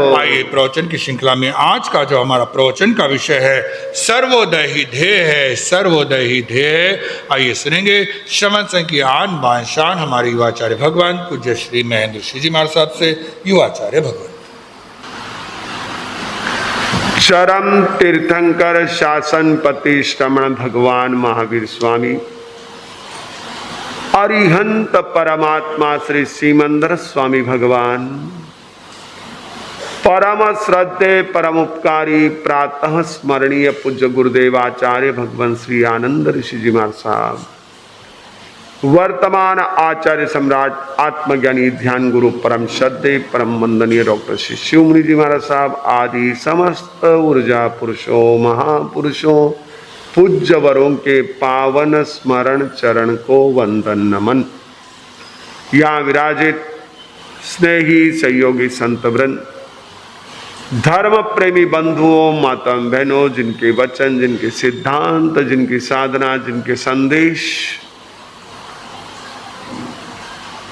आइए प्रवचन की श्रृंखला में आज का जो हमारा प्रवचन का विषय है सर्वोदय ही ध्येय है, सर्वोदय ही ध्येय है। आइए सुनेंगे श्रवण संघ की आन बान शान हमारे युवाचार्य भगवान पूज्य श्री महेंद्र श्री जी महाराज साहब से युवाचार्य भगवान। चरम तीर्थंकर शासनपति श्रमण भगवान महावीर स्वामी, अरिहंत परमात्मा श्री सीमंदर स्वामी भगवान, परम श्रद्धे परम उपकारी प्रातः स्मरणीय पूज्य गुरुदेव आचार्य भगवान श्री आनंद ऋषि जी महाराज साहब, वर्तमान आचार्य सम्राट आत्मज्ञानी ध्यान गुरु परम श्रद्धे परम वंदनीय डॉक्टर श्री शिवमुनि जी महाराज साहब आदि समस्त ऊर्जा पुरुषों महापुरुषों पूज्य वरों के पावन स्मरण चरण को वंदन नमन। यहाँ विराजित स्नेही सहयोगी संत वृंद, धर्म प्रेमी बंधुओं माता बहनों, जिनके वचन जिनके सिद्धांत जिनकी साधना जिनके संदेश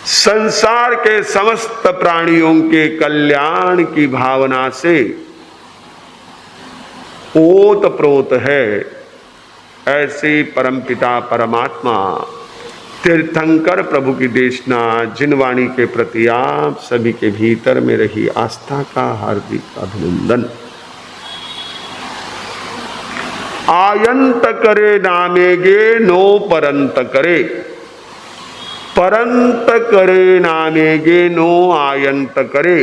संसार के समस्त प्राणियों के कल्याण की भावना से ओतप्रोत है, ऐसे परमपिता परमात्मा तीर्थंकर प्रभु की देशना जिनवाणी के प्रति आप सभी के भीतर में रही आस्था का हार्दिक अभिनंदन। आयंत करे नामेगे नो परंत करे, परंत करे नामेगे नो आयंत करे,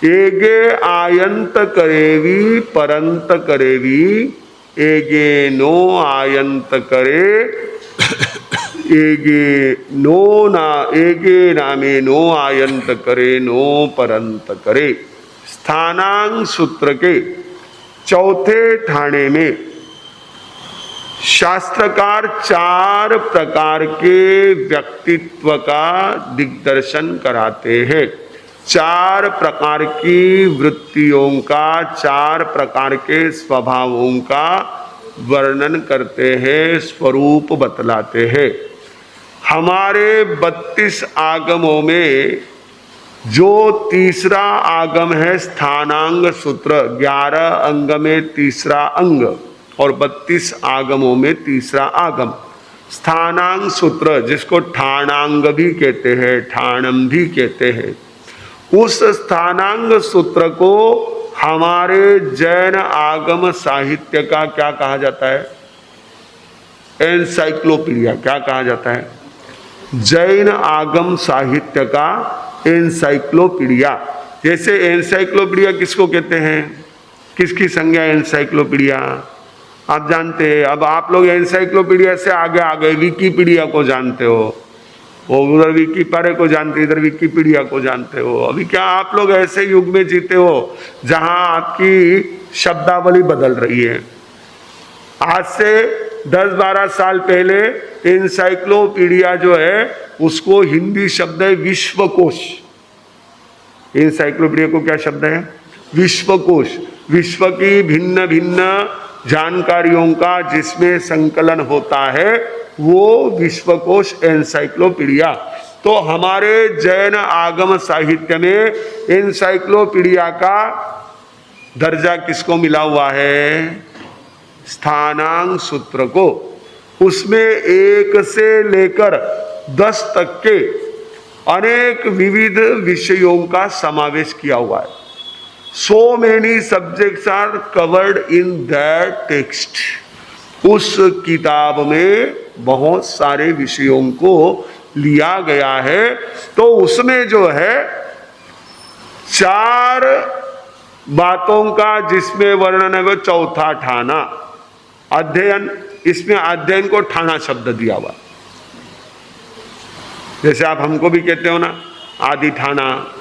एगे आयंत करेवी परंत करेवी, एगे नो आयंत करे एगे नामे नो आयंत करे नो परंत करे। स्थानांग सूत्र के चौथे ठाणे में शास्त्रकार चार प्रकार के व्यक्तित्व का दिग्दर्शन कराते हैं, चार प्रकार की वृत्तियों का, चार प्रकार के स्वभावों का वर्णन करते हैं, स्वरूप बतलाते हैं। हमारे 32 आगमों में जो तीसरा आगम है स्थानांग सूत्र, 11 अंग में तीसरा अंग और 32 आगमों में तीसरा आगम स्थानांग सूत्र, जिसको ठाणांग भी कहते हैं, ठाणम भी कहते हैं। उस स्थानांग सूत्र को हमारे जैन आगम साहित्य का क्या कहा जाता है? एनसाइक्लोपीडिया। क्या कहा जाता है? जैन आगम साहित्य का एनसाइक्लोपीडिया। जैसे एनसाइक्लोपीडिया किसको कहते हैं? किसकी संज्ञा एनसाइक्लोपीडिया? आप जानते हैं। अब आप लोग एनसाइक्लोपीडिया से आगे आ गए, विकीपीडिया को जानते हो, वो उधर विकीपीडिया को जानते, इधर विकीपीडिया को जानते हो। अभी क्या आप लोग ऐसे युग में जीते हो जहां आपकी शब्दावली बदल रही है। आज से 10-12 साल पहले एनसाइक्लोपीडिया जो है उसको हिंदी शब्द है विश्वकोश। एनसाइक्लोपीडिया को क्या शब्द है? विश्वकोश। विश्व की भिन्न भिन्न जानकारियों का जिसमें संकलन होता है वो विश्वकोश एनसाइक्लोपीडिया। तो हमारे जैन आगम साहित्य में एनसाइक्लोपीडिया का दर्जा किसको मिला हुआ है? स्थानांग सूत्र को। उसमें 1 से लेकर 10 तक के अनेक विविध विषयों का समावेश किया हुआ है। So many subjects are covered in that text. उस किताब में बहुत सारे विषयों को लिया गया है। तो उसमें जो है 4 बातों का जिसमें वर्णन है वो चौथा ठाना अध्ययन। इसमें अध्ययन को ठाना शब्द दिया हुआ। जैसे आप हमको भी कहते हो ना आदि ठाना,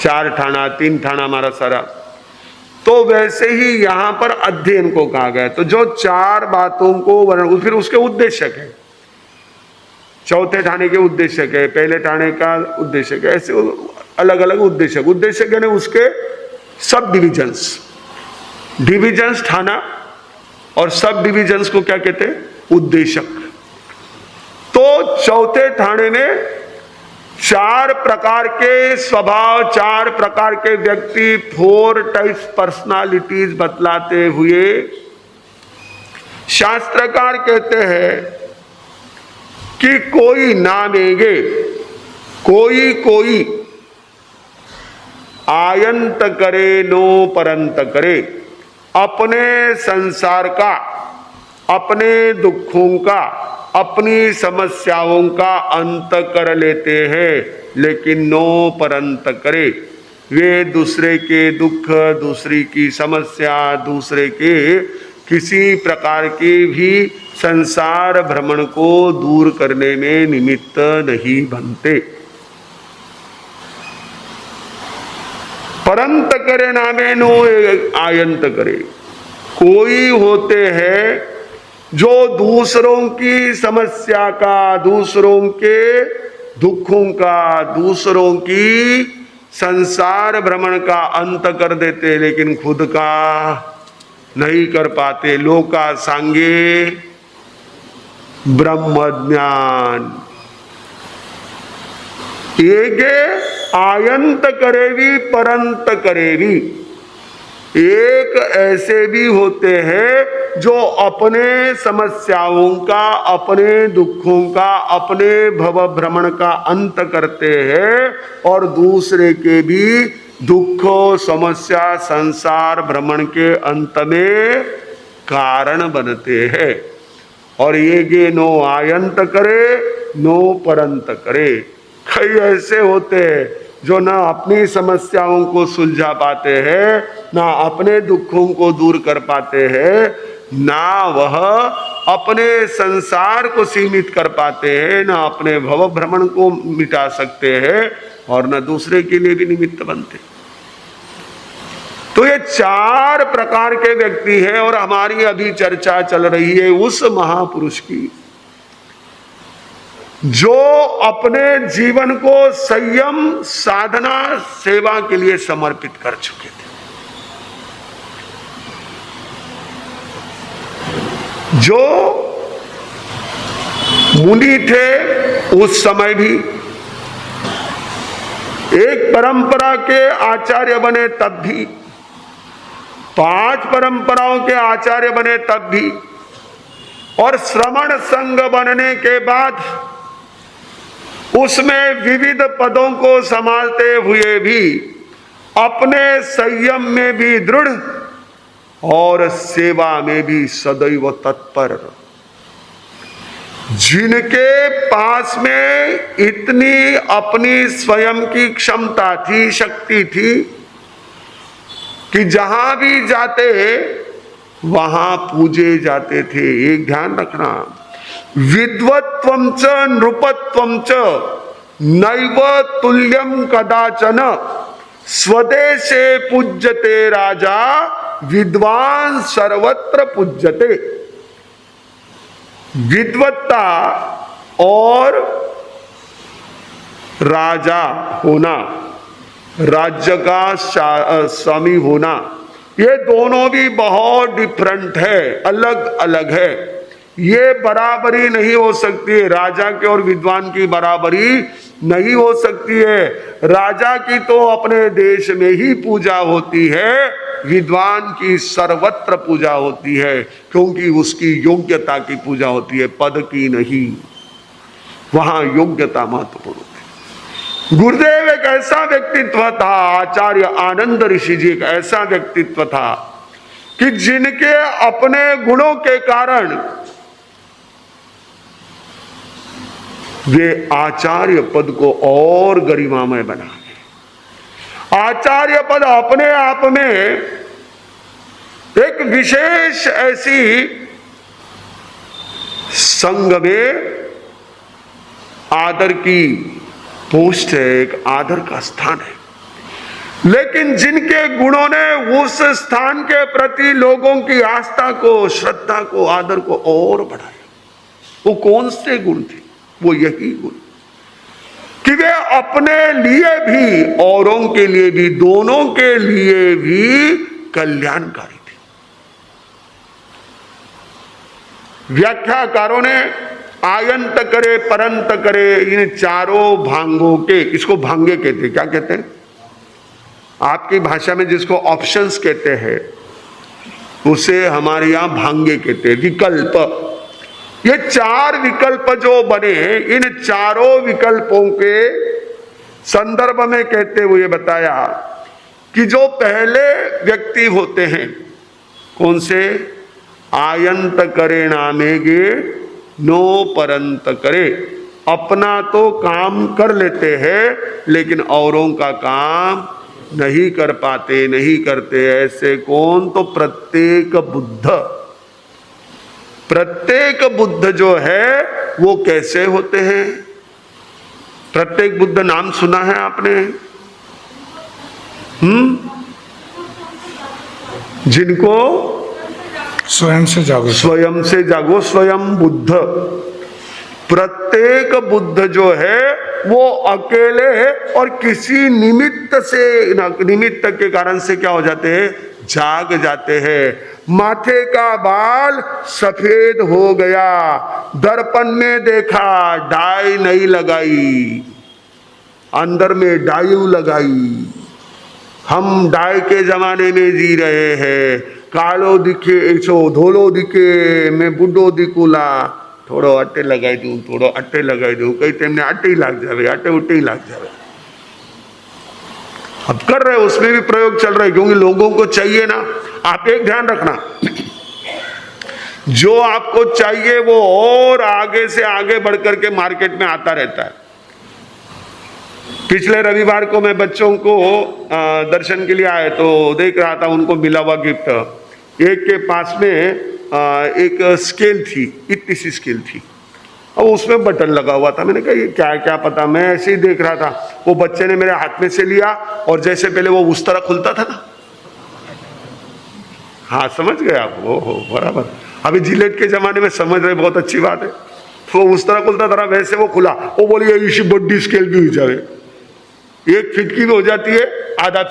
4 ठाना, 3 ठाना हमारा सारा, तो वैसे ही यहां पर अध्ययन को कहा गया। तो जो 4 बातों को वर्णन, फिर उसके उद्देश्य है, चौथे ठाणे के उद्देश्य है, पहले ठाणे का उद्देश्य है, ऐसे अलग अलग उद्देश्य यानी उसके सब डिविजन्स ठाना और सब डिविजन्स को क्या कहते हैं? उद्देशक। तो चौथे ठाणे में चार प्रकार के स्वभाव, चार प्रकार के व्यक्ति, 4 टाइप्स पर्सनालिटीज बतलाते हुए शास्त्रकार कहते हैं कि कोई नामेंगे, कोई आयंत करे नो परंत करे, अपने संसार का, अपने दुखों का, अपनी समस्याओं का अंत कर लेते हैं, लेकिन नो परंत करे। वे दूसरे के दुख, दूसरी की समस्या, दूसरे के किसी प्रकार की भी संसार भ्रमण को दूर करने में निमित्त नहीं बनते। परंत करे नामे नो आयंत करे। कोई होते हैं जो दूसरों की समस्या का, दूसरों के दुखों का, दूसरों की संसार भ्रमण का अंत कर देते, लेकिन खुद का नहीं कर पाते। लोका सांगे ब्रह्म ज्ञान, एगे आयंत करेवी परंत करेवी। एक ऐसे भी होते हैं जो अपने समस्याओं का, अपने दुखों का, अपने भव भ्रमण का अंत करते हैं और दूसरे के भी दुखों, समस्या, संसार भ्रमण के अंत में कारण बनते हैं। और ये गे नो आयंत करे नो परंत करे। कई ऐसे होते हैं जो ना अपनी समस्याओं को सुलझा पाते हैं, ना अपने दुखों को दूर कर पाते हैं, ना वह अपने संसार को सीमित कर पाते हैं, ना अपने भव भ्रमण को मिटा सकते हैं, और ना दूसरे के लिए भी निमित्त बनते। तो ये 4 प्रकार के व्यक्ति हैं। और हमारी अभी चर्चा चल रही है उस महापुरुष की जो अपने जीवन को संयम, साधना, सेवा के लिए समर्पित कर चुके थे। जो मुनि थे उस समय भी, एक परंपरा के आचार्य बने तब भी, 5 परंपराओं के आचार्य बने तब भी, और श्रमण संघ बनने के बाद उसमें विविध पदों को संभालते हुए भी अपने संयम में भी दृढ़ और सेवा में भी सदैव तत्पर। जिनके पास में इतनी अपनी स्वयं की क्षमता थी, शक्ति थी कि जहां भी जाते वहां पूजे जाते थे। एक ध्यान रखना, विद्वत्वं च नृपत्वं च नैव तुल्यं कदाचन, स्वदेशे पूज्यते राजा विद्वान सर्वत्र पूज्यते। विद्वत्ता और राजा होना, राज्य का स्वामी होना, ये दोनों भी बहुत डिफरेंट है, अलग अलग है। ये बराबरी नहीं हो सकती है, राजा के और विद्वान की बराबरी नहीं हो सकती है। राजा की तो अपने देश में ही पूजा होती है, विद्वान की सर्वत्र पूजा होती है, क्योंकि उसकी योग्यता की पूजा होती है, पद की नहीं। वहां योग्यता महत्वपूर्ण होती है। गुरुदेव एक ऐसा व्यक्तित्व था, आचार्य आनंद ऋषि जी एक ऐसा व्यक्तित्व था कि जिनके अपने गुणों के कारण वे आचार्य पद को और गरिमामय बना गए। आचार्य पद अपने आप में एक विशेष ऐसी संघ में आदर की पोस्ट है, एक आदर का स्थान है। लेकिन जिनके गुणों ने उस स्थान के प्रति लोगों की आस्था को, श्रद्धा को, आदर को और बढ़ाया, वो कौन से गुण थे? वो यही गुण कि वे अपने लिए भी, औरों के लिए भी, दोनों के लिए भी कल्याणकारी थे। व्याख्याकारों ने आयंत करे, परंत करे, इन चारों भांगों के, इसको भांगे कहते हैं। क्या कहते हैं आपकी भाषा में? जिसको ऑप्शंस कहते हैं उसे हमारे यहां भांगे कहते हैं, विकल्प। ये चार विकल्प जो बने, इन चारों विकल्पों के संदर्भ में कहते हुए बताया कि जो पहले व्यक्ति होते हैं, कौन से? आयंत करे नामेगे नो परंत करे, अपना तो काम कर लेते हैं लेकिन औरों का काम नहीं कर पाते, नहीं करते। ऐसे कौन? तो प्रत्येक बुद्ध। प्रत्येक बुद्ध जो है वो कैसे होते हैं? प्रत्येक बुद्ध नाम सुना है आपने? जिनको स्वयं से जागो, स्वयं से जागो, स्वयं बुद्ध। प्रत्येक बुद्ध जो है वो अकेले और किसी निमित्त से, निमित्त के कारण से क्या हो जाते हैं? जाग जाते हैं। माथे का बाल सफेद हो गया, दर्पण में देखा, डाई नहीं लगाई, अंदर में डाई लगाई। हम डाई के जमाने में जी रहे हैं। कालो दिखे ऐसो, धोलो दिखे, मैं बुढ़ो दिखूला, थोड़ो अट्टे लगाई दूं, थोड़ो अट्टे लगाई दूं, कई तेमने अट्टे ही लाग जावे, अट्टे उट्टे ही लाग जावे। अब कर रहे, उसमें भी प्रयोग चल रहा है, क्योंकि लोगों को चाहिए ना। आप एक ध्यान रखना, जो आपको चाहिए वो और आगे से आगे बढ़ करके मार्केट में आता रहता है। पिछले रविवार को मैं बच्चों को दर्शन के लिए आए तो देख रहा था, उनको मिला हुआ गिफ्ट। एक के पास में एक स्केल थी, इतनी सी स्केल थी, और उसमें बटन लगा हुआ था। मैंने कहा ये क्या है, क्या पता, मैं ऐसे ही देख रहा था। वो बच्चे ने मेरे हाथ में से लिया और जैसे पहले वो उस तरह खुलता था ना, हाँ समझ गए आप? वो हो बराबर। अभी जिलेट के जमाने में समझ रहे, बहुत अच्छी बात है। वो उस तरह खुलता था, वैसे वो खुला। वो बोली इसी बड़ी स्केल भी हो जाए, 1 फीट की भी हो जाती है, आधा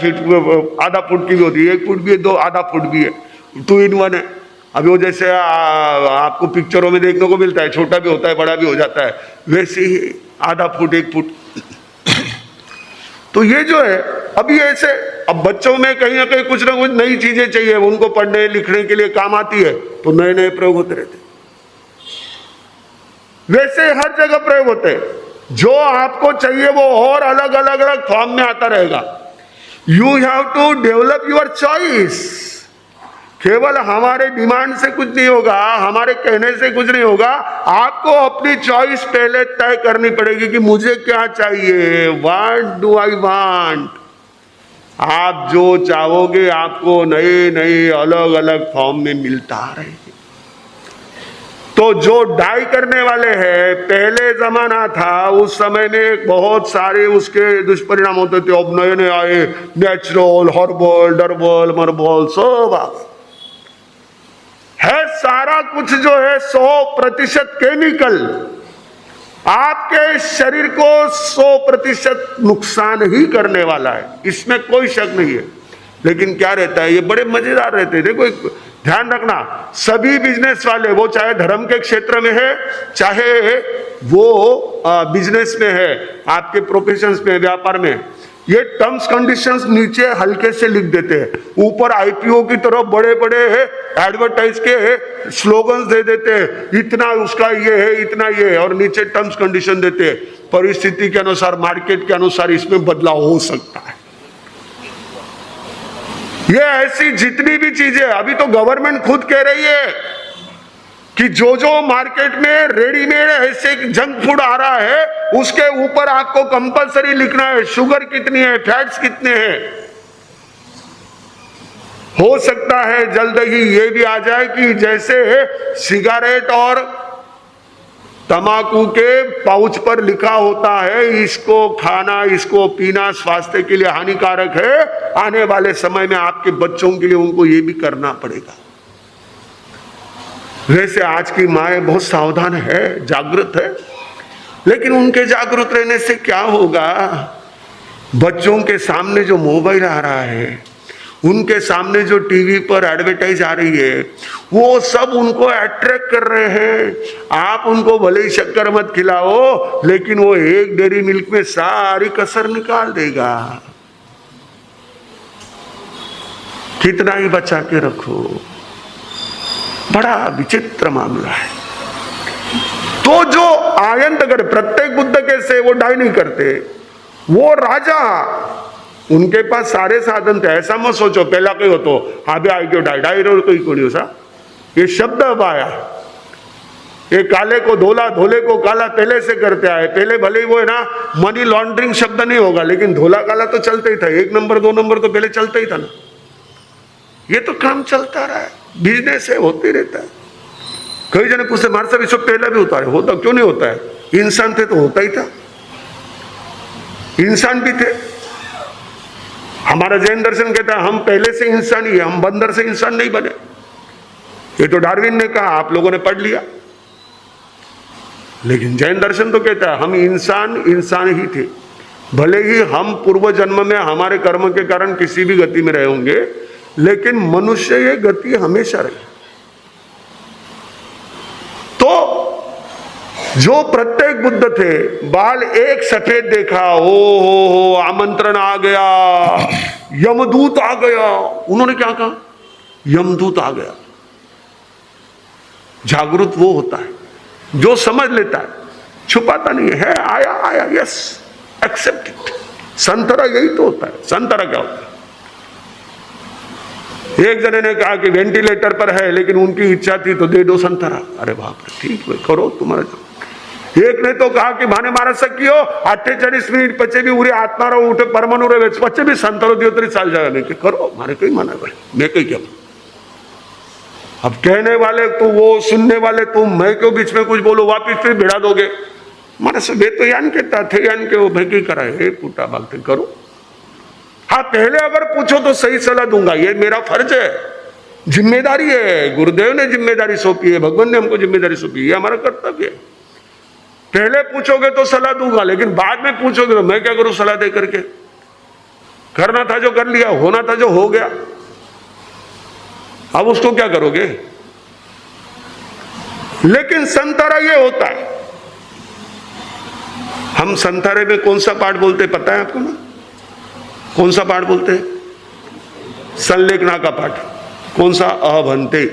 फुट की भी होती है, 1 फुट भी है, 2 आधा फुट भी है, 2 in 1 है। अभी वो जैसे आपको पिक्चरों में देखने को मिलता है, छोटा भी होता है, बड़ा भी हो जाता है, वैसे ही आधा फुट, 1 फुट। तो ये जो है अभी ऐसे, अब बच्चों में कहीं ना कहीं कुछ ना कुछ नई चीजें चाहिए, उनको पढ़ने लिखने के लिए काम आती है, तो नए नए प्रयोग होते रहते। वैसे हर जगह प्रयोग होते हैं। जो आपको चाहिए वो और अलग अलग अलग फॉर्म में आता रहेगा। You have to develop your choice. केवल हमारे डिमांड से कुछ नहीं होगा, हमारे कहने से कुछ नहीं होगा। आपको अपनी चॉइस पहले तय करनी पड़ेगी कि मुझे क्या चाहिए, व्हाट डू आई वांट। आप जो चाहोगे आपको नए नए अलग अलग फॉर्म में मिलता रहेगा। तो जो डाई करने वाले हैं, पहले जमाना था, उस समय में बहुत सारे उसके दुष्परिणाम होते थे। अब नए नए आए, नेचुरल, हर्बल, डर्बल, मर्बल, सब आ गए है। सारा कुछ जो है 100% केमिकल, आपके शरीर को 100% नुकसान ही करने वाला है, इसमें कोई शक नहीं है। लेकिन क्या रहता है, ये बड़े मजेदार रहते हैं। देखो एक ध्यान रखना, सभी बिजनेस वाले, वो चाहे धर्म के क्षेत्र में है, चाहे वो बिजनेस में है, आपके प्रोफेशंस में, व्यापार में, ये टर्म्स कंडीशंस नीचे हल्के से लिख देते हैं। ऊपर आईपीओ की तरफ बड़े बड़े एडवर्टाइज के स्लोगन्स दे देते हैं, इतना उसका ये है, इतना ये है, और नीचे टर्म्स कंडीशन देते हैं। परिस्थिति के अनुसार, मार्केट के अनुसार इसमें बदलाव हो सकता है। ये ऐसी जितनी भी चीजें, अभी तो गवर्नमेंट खुद कह रही है कि जो जो मार्केट में रेडीमेड ऐसे जंक फूड आ रहा है, उसके ऊपर आपको कंपलसरी लिखना है शुगर कितनी है, फैट्स कितने हैं। हो सकता है जल्द ही ये भी आ जाए कि जैसे सिगरेट और तंबाकू के पाउच पर लिखा होता है इसको खाना, इसको पीना स्वास्थ्य के लिए हानिकारक है, आने वाले समय में आपके बच्चों के लिए उनको ये भी करना पड़ेगा। वैसे आज की माएँ बहुत सावधान है, जागृत है, लेकिन उनके जागृत रहने से क्या होगा, बच्चों के सामने जो मोबाइल आ रहा है उनके सामने जो टीवी पर एडवर्टाइज आ रही है वो सब उनको अट्रैक्ट कर रहे हैं। आप उनको भले ही शक्कर मत खिलाओ, लेकिन वो एक डेयरी मिल्क में सारी कसर निकाल देगा। कितना ही बचा के रखो, बड़ा विचित्र मामला है। तो जो आयंत अगर प्रत्येक बुद्ध कैसे वो डाई नहीं करते, वो राजा, उनके पास सारे साधन थे। ऐसा मत सोचो पहला कोई हो तो हाँ भी आई क्यों डाई डाई रो कोई कोई सा, ये शब्द अब आया। ये काले को धोला, धोले को काला पहले से करते आए। पहले भले ही वो है ना मनी लॉन्ड्रिंग शब्द नहीं होगा, लेकिन धोला काला तो चलता ही था। 1 नंबर 2 नंबर तो पहले चलता ही था ना। ये तो काम चलता रहा है, बिजनेस है, होते रहता है। कई जने पूछते मार साहब इसको पहला भी होता है, होता क्यों नहीं होता है? इंसान थे तो होता ही था, इंसान भी थे। हमारा जैन दर्शन कहता है हम पहले से इंसान ही है, हम बंदर से इंसान नहीं बने। ये तो डार्विन ने कहा, आप लोगों ने पढ़ लिया। लेकिन जैन दर्शन तो कहता है हम इंसान ही थे। भले ही हम पूर्व जन्म में हमारे कर्म के कारण किसी भी गति में रहे होंगे, लेकिन मनुष्य ये गति हमेशा रही। तो जो प्रत्येक बुद्ध थे, बाल एक सफेद देखा, हो आमंत्रण आ गया, यमदूत आ गया। उन्होंने क्या कहा? यमदूत आ गया। जागरूक वो होता है जो समझ लेता है, छुपाता नहीं है। आया आया, यस, एक्सेप्ट इट। संतरा यही तो होता है। संतरा क्या होता है? एक जने ने कहा कि वेंटिलेटर पर है, लेकिन उनकी इच्छा थी तो दे दो संतरा। अरे बाप रे, ठीक है करो तुम्हारा जो। एक ने तो कहा कि भाने मारा सकियो 48 मिनिट पचे भी उरे आत्मा रो उठे परमाणु रे पचे भी संतरो दियो तरी चाल जाएगा। नहीं कि करो, मारे कहीं माना भाई, मैं कहीं क्या। अब कहने वाले तो वो, सुनने वाले तुम, मैं क्यों बीच में कुछ बोलो, वापिस फिर भिड़ा दोगे। मारे से वे तो यान कहता थे, यान के वो भाई की कराए, हे पुटा भागते करो। हाँ, पहले अगर पूछो तो सही सलाह दूंगा, ये मेरा फर्ज है, जिम्मेदारी है। गुरुदेव ने जिम्मेदारी सौंपी है, भगवान ने हमको जिम्मेदारी सौंपी है, हमारा कर्तव्य है। पहले पूछोगे तो सलाह दूंगा, लेकिन बाद में पूछोगे तो मैं क्या करूं सलाह दे करके? करना था जो कर लिया, होना था जो हो गया, अब उसको क्या करोगे? लेकिन संतरा ये होता है। हम संतरे में कौन सा पाठ बोलते पता है आपको ना? कौन सा पाठ बोलते हैं? संलेखना का पाठ। कौन सा? अभंते,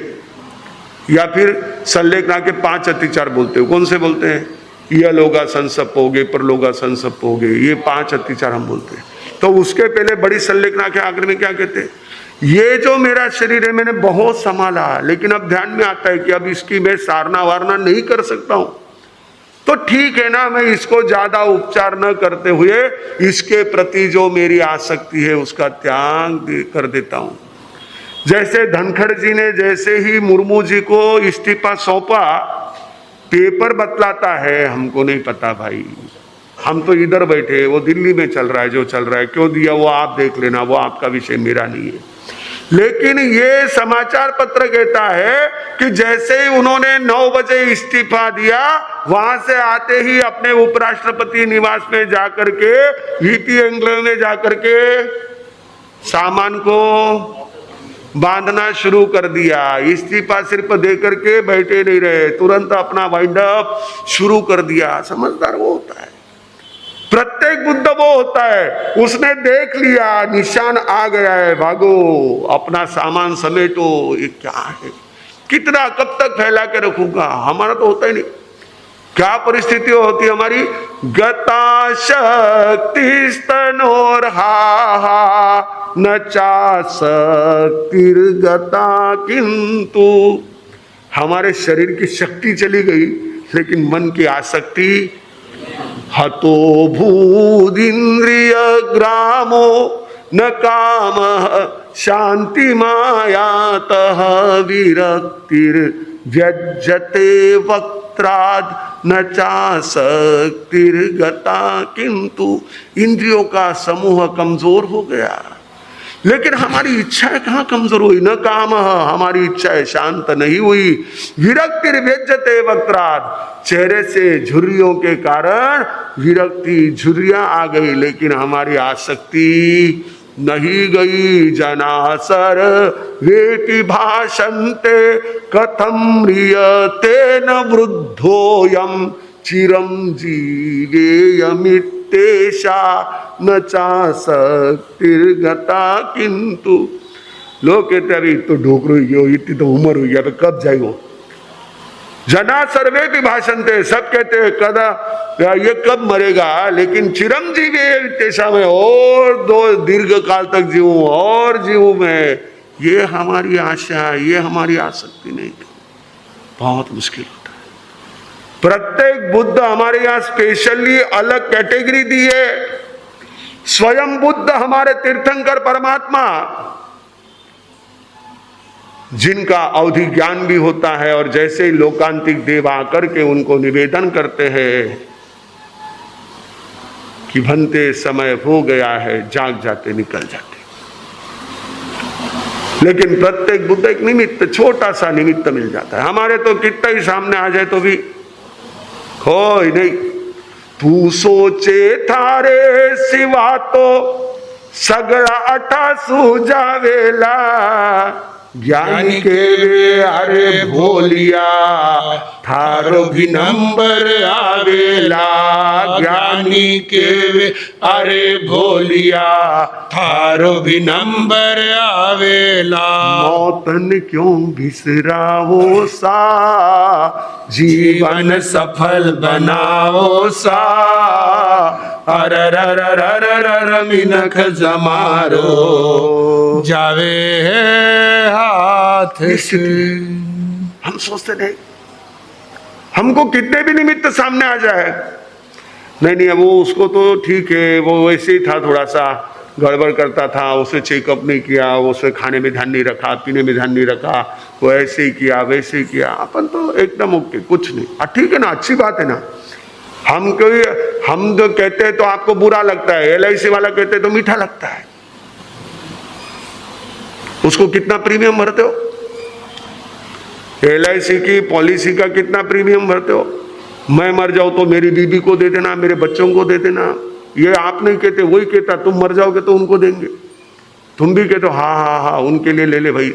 या फिर संलेखना के 5 अतिचार बोलते हो। कौन से बोलते हैं? यह लोगा संसपोगे, परलोगा संसपोगे, ये 5 अतिचार हम बोलते हैं। तो उसके पहले बड़ी संलेखना के आखिर में क्या कहते हैं? ये जो मेरा शरीर है मैंने बहुत संभाला, लेकिन अब ध्यान में आता है कि अब इसकी मैं सारना वारना नहीं कर सकता हूं। तो ठीक है ना, मैं इसको ज्यादा उपचार न करते हुए इसके प्रति जो मेरी आसक्ति है उसका त्याग कर देता हूं। जैसे धनखड़ जी ने जैसे ही मुर्मू जी को इस्तीफा सौंपा, पेपर बतलाता है हमको नहीं पता भाई, हम तो इधर बैठे, वो दिल्ली में चल रहा है जो चल रहा है, क्यों दिया वो आप देख लेना, वो आपका विषय, मेरा नहीं है। लेकिन ये समाचार पत्र कहता है कि जैसे ही उन्होंने 9 बजे इस्तीफा दिया, वहां से आते ही अपने उपराष्ट्रपति निवास में जाकर के, वीपी एंग्लर में जाकर के सामान को बांधना शुरू कर दिया। इस्तीफा सिर्फ देकर के बैठे नहीं रहे, तुरंत अपना वाइंड अप शुरू कर दिया। समझदार वो होता है, प्रत्येक बुद्ध वो होता है। उसने देख लिया निशान आ गया है, भागो, अपना सामान समेटो। ये क्या है? कितना कब तक फैला के रखूंगा? हमारा तो होता ही नहीं। क्या परिस्थिति होती है हमारी? गता शक्ति स्तनोर हा न चा शक्तिर्गता किंतु। हमारे शरीर की शक्ति चली गई, लेकिन मन की आसक्ति। हतो भूदिन्द्रिय ग्रामो न काम शांति मायातः विरक्तिर व्यज्यते वक्त्राद न चासक्तिर्गता किंतु। इंद्रियों का समूह कमजोर हो गया, लेकिन हमारी इच्छाएं कहाँ कमजोर हुई? न काम, हमारी इच्छाएं शांत नहीं हुई। विरक्तिर व्यज्यते वक्त्राद, चेहरे से झुर्रियों के कारण विरक्ति, झुर्रियां आ गई, लेकिन हमारी आसक्ति नहीं गई जना सर्वेति भाषन्ते कथम म्रियते न वृद्धोयम चिरं जीवेयमित्येषा न चाशक्तिर्गता किंतु। लोग कहते अरे तो ढोकरो ही हो, इतनी तो उम्र हुई, अब कब जाएगो। जना सर्वे भी भाषणते, सब कहते हैं कदा ये कब मरेगा, लेकिन चिरंजीवी तेषा में और दो दीर्घ काल तक जीऊं और जीऊं मैं, ये हमारी आशा, ये हमारी आसक्ति नहीं। बहुत मुश्किल होता है। प्रत्येक बुद्ध हमारे यहाँ स्पेशली अलग कैटेगरी दी है। स्वयं बुद्ध हमारे तीर्थंकर परमात्मा, जिनका अवधि ज्ञान भी होता है, और जैसे ही लोकांतिक देव आकर के उनको निवेदन करते हैं कि भंते समय हो गया है, जाग जाते निकल जाते। लेकिन प्रत्येक बुद्ध एक निमित्त, छोटा सा निमित्त मिल जाता है। हमारे तो कितना ही सामने आ जाए तो भी कोई नहीं। तू सोचे थारे सिवा तो सगड़ा अठा सुजावेला, ज्ञानी के वे अरे भोलिया थारो भी नंबर आवेला, ज्ञानी के वे अरे भोलिया थारो भी नंबर आवेला। मौतन क्यों बिसराओ सा, जीवन सफल बनाओ सा, अररररररर मिनख जमारो जावे है हाथ से। हम सोचते नहीं, हमको कितने भी निमित्त सामने आ जाए, नहीं वो उसको तो ठीक है, वो वैसे ही था, थोड़ा सा गड़बड़ करता था, उसे चेकअप नहीं किया, उसे खाने में ध्यान नहीं रखा, पीने में ध्यान नहीं रखा, वो ऐसे ही किया वैसे ही किया, अपन तो एकदम ओके, कुछ नहीं, ठीक है ना, अच्छी बात है ना। हम जो कहते हैं तो आपको बुरा लगता है, LIC वाला कहते हैं तो मीठा लगता है। उसको कितना प्रीमियम भरते हो, LIC की पॉलिसी का कितना प्रीमियम भरते हो। मैं मर जाऊं तो मेरी बीबी को दे देना, मेरे बच्चों को दे देना। ये आप नहीं कहते, वही कहता, तुम मर जाओगे तो उनको देंगे। तुम भी कहते हो हाँ हाँ हाँ उनके लिए ले ले भाई।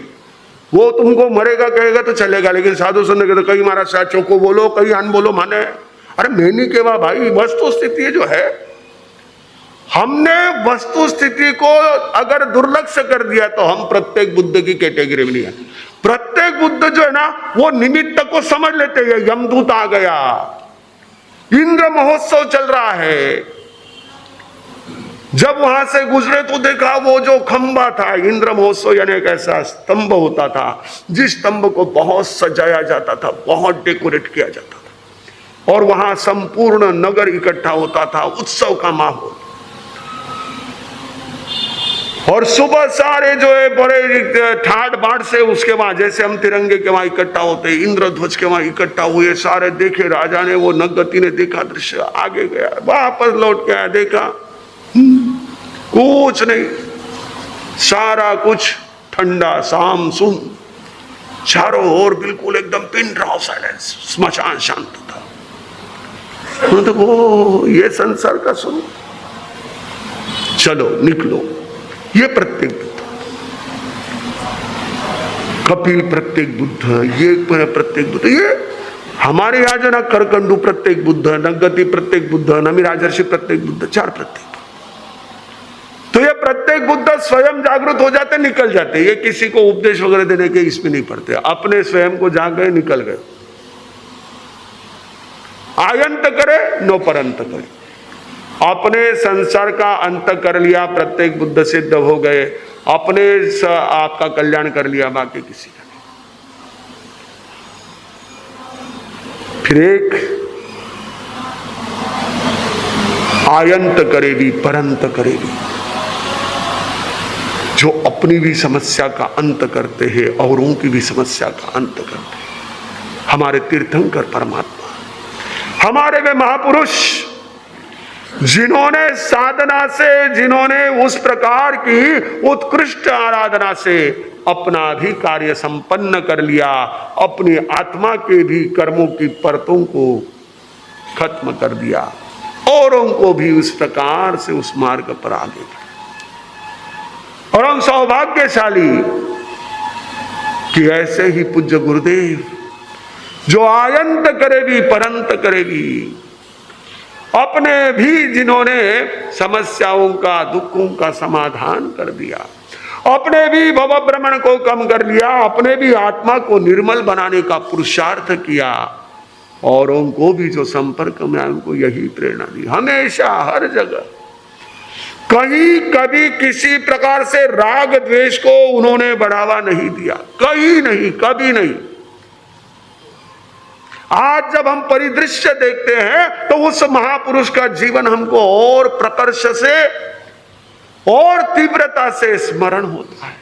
वो तुमको मरेगा कहेगा तो चलेगा, लेकिन साधु संत कहते कई महाराज साचो को बोलो, कई अन बोलो माने। अरे मैं नहीं कहवा भाई, वस्तु स्थिति जो है, हमने वस्तु स्थिति को अगर दुर्लक्ष्य कर दिया तो हम प्रत्येक बुद्ध की कैटेगरी में नहीं है। प्रत्येक बुद्ध जो है ना, वो निमित्त को समझ लेते हैं। यमदूत आ गया, इंद्र महोत्सव चल रहा है, जब वहां से गुजरे तो देखा वो जो खंबा था, इंद्र महोत्सव यानी एक ऐसा स्तंभ होता था जिस स्तंभ को बहुत सजाया जाता था, बहुत डेकोरेट किया जाता था, और वहां संपूर्ण नगर इकट्ठा होता था, उत्सव का माहौल। और सुबह सारे जो है बड़े ठाट बाट से उसके वहां, जैसे हम तिरंगे के वहां इकट्ठा होते, इंद्रध्वज के वहां इकट्ठा हुए, सारे देखे। राजा ने, वो नगति ने देखा दृश्य, आगे गया, वापस लौट के आया, देखा कुछ नहीं, सारा कुछ ठंडा शाम सुन, चारों ओर बिल्कुल एकदम पिन ड्रॉप साइलेंस, स्मशान शांत था। तो वो ये संसार का सुन, चलो निकलो। ये प्रत्येक बुद्ध, कपिल प्रत्येक बुद्ध, ये प्रत्येक बुद्ध, ये हमारे यहाँ जो ना करकंडू प्रत्येक बुद्ध, नगति प्रत्येक बुद्ध, नमी राजर्षि प्रत्येक बुद्ध, 4 प्रत्येक। तो ये प्रत्येक बुद्ध स्वयं जागृत हो जाते, निकल जाते। ये किसी को उपदेश वगैरह देने के इसमें नहीं पड़ते, अपने स्वयं को जाग गए, निकल गए। आयंत करे नो परंत करे, अपने संसार का अंत कर लिया, प्रत्येक बुद्ध सिद्ध हो गए, अपने आपका कल्याण कर लिया, बाकी किसी का नहीं। फिर एक आयंत करेगी, परंत करेगी, जो अपनी भी समस्या का अंत करते हैं, औरों की भी समस्या का अंत करते हैं। हमारे तीर्थंकर परमात्मा, हमारे वे महापुरुष, जिन्होंने साधना से, जिन्होंने उस प्रकार की उत्कृष्ट आराधना से अपना भी कार्य संपन्न कर लिया, अपनी आत्मा के भी कर्मों की परतों को खत्म कर दिया, औरों को भी उस प्रकार से उस मार्ग पर आगे बढ़ा। और हम सौभाग्यशाली कि ऐसे ही पूज्य गुरुदेव जो आयंत करेगी परंत करेगी, अपने भी जिन्होंने समस्याओं का, दुखों का समाधान कर दिया, अपने भी भवभ्रमण को कम कर लिया, अपने भी आत्मा को निर्मल बनाने का पुरुषार्थ किया, औरों को भी जो संपर्क में आए उनको यही प्रेरणा दी। हमेशा हर जगह कहीं कभी किसी प्रकार से राग द्वेष को उन्होंने बढ़ावा नहीं दिया, कहीं नहीं, कभी नहीं। आज जब हम परिदृश्य देखते हैं तो उस महापुरुष का जीवन हमको और प्रकर्ष से और तीव्रता से स्मरण होता है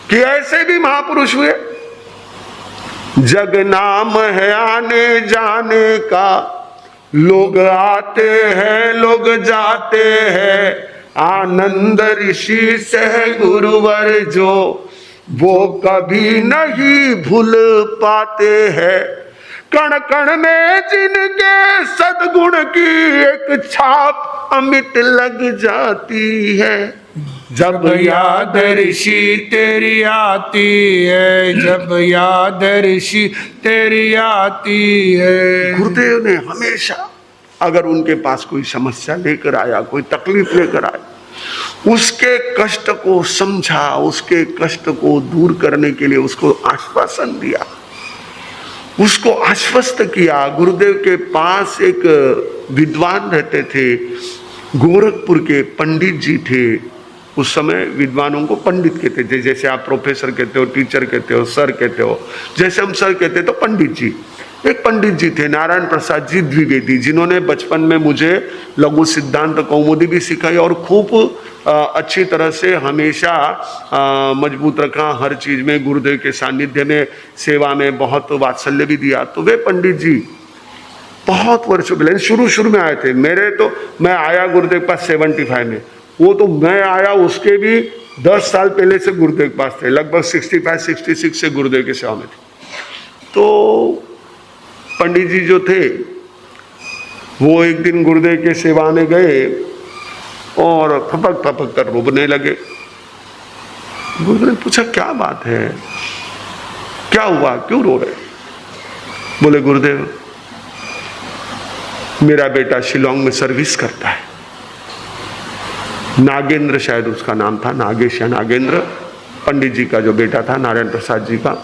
कि ऐसे भी महापुरुष हुए। जग नाम है आने जाने का, लोग आते हैं लोग जाते हैं, आनंद ऋषि सह गुरुवर जो वो कभी नहीं भूल पाते हैं। कण कण में जिनके सद्गुण की एक छाप अमिट लग जाती है, जब याद ऋषि तेरी आती है, जब याद ऋषि तेरी आती है। गुरुदेव ने हमेशा अगर उनके पास कोई समस्या लेकर आया, कोई तकलीफ लेकर आया, उसके कष्ट को समझा, उसके कष्ट को दूर करने के लिए उसको आश्वासन दिया, उसको आश्वस्त किया। गुरुदेव के पास एक विद्वान रहते थे, गोरखपुर के पंडित जी थे। उस समय विद्वानों को पंडित कहते थे, जैसे आप प्रोफेसर कहते हो, टीचर कहते हो, सर कहते हो, जैसे हम सर कहते तो पंडित जी। एक पंडित जी थे नारायण प्रसाद जी द्विवेदी, जिन्होंने बचपन में मुझे लघु सिद्धांत कौमुदी भी सिखाई और खूब अच्छी तरह से हमेशा मजबूत रखा हर चीज में, गुरुदेव के सानिध्य में, सेवा में बहुत वात्सल्य भी दिया। तो वे पंडित जी बहुत वर्षों पहले शुरू में आए थे। मैं आया गुरुदेव के पास 75 में, वो तो मैं आया उसके भी 10 साल पहले से गुरुदेव के पास थे, लगभग 65-66 से गुरुदेव की सेवा में थे। तो पंडित जी जो थे वो एक दिन गुरुदेव के सेवा में गए और थपक थपक कर रोने लगे। गुरुदेव ने पूछा क्या बात है, क्या हुआ, क्यों रो रहे? बोले गुरुदेव मेरा बेटा शिलोंग में सर्विस करता है, नागेंद्र शायद उसका नाम था, नागेश या नागेंद्र, पंडित जी का जो बेटा था नारायण प्रसाद जी का।